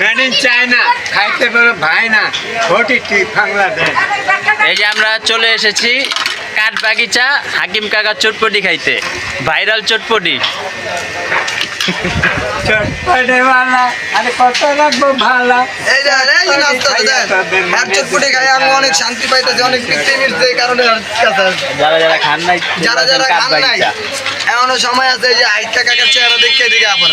Made in China, খাইতে পারো ভাই না, ওটিটি বাংলাদেশ। এই যে আমরা চলে এসেছি কাঠবাগিচা হাকিম কাকা চটপটি খাইতে, ভাইরাল চটপটি। চটপটিওয়ালা, আরে কত রাখবো ভালা। এই যে নাস্তা দেন আর চটপটি খাই আমি অনেক শান্তি পাইতেছি, অনেক তৃপ্তি মিলছে। এই কারণে যারা খান নাই, যারা খান নাই এমনও সময় আছে যে হাইটা কাকার চেহারা দেখে দিকে আবার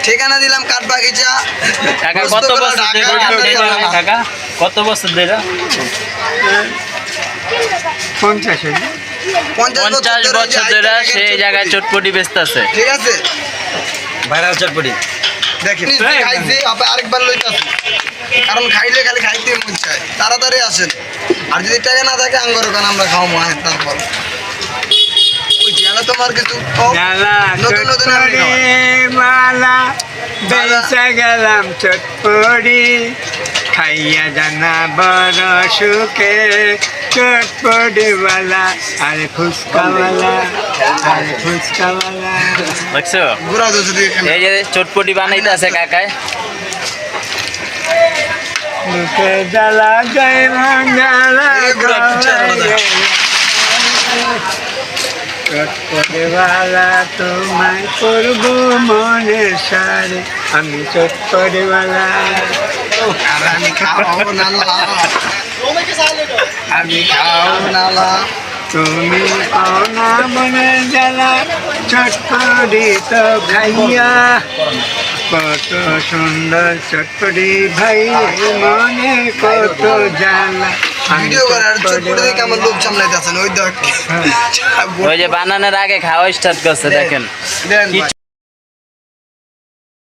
ঠিকানা দিলাম কাঠবাগিচা। কাকা কত বছর ধরে, কাকা কত বছর ধরে? 50 50 বছর ধরে সেই জায়গায় চটপটি বেচতেছে। ঠিক আছে, ভাইরাল চটপটি দেখি খাইছি আরেকবার লইতেছি, কারণ খাইলে খালি খাইতে মন চায়। তাড়াতাড়ি আসেন, আর যদি টাকা না থাকে আঙ্গর ওখানে আমরা খাওয়াবো। হ্যাঁ, তারপর ওই জেলা তোমার কিছু নতুন নতুন মালা বেচা গেলাম চটপটি, খাইয়া জানা বড় সুখে। চটপটিওয়ালা, আরে ফুচকাওয়ালা, আরে ফুচকাওয়ালা। দেখছো ঘুরা যদি এই যে চটপটি বানাইতে আছে কাকায়। মুখে জ্বালা গায়ে ভাঙালা, চটপটিওয়ালা তোমায় করবো মনে সারে, আমি চটপটিওয়ালা। আর আমি খাওয়াবো নালা, আমি খাওয়াবো নালা। তুমি পাওনা মনে জ্বালা, চটপটি তো খাইয়া কত সুন্দর চটপটি ভাই, মনে কত জ্বালা। ভিডিও করার চটপটি দেখে আমার লোক সামলাইতেছেন। ওই দেখ ওই যে বানানোর আগে খাওয়া স্টার্ট করছে, দেখেন। দেন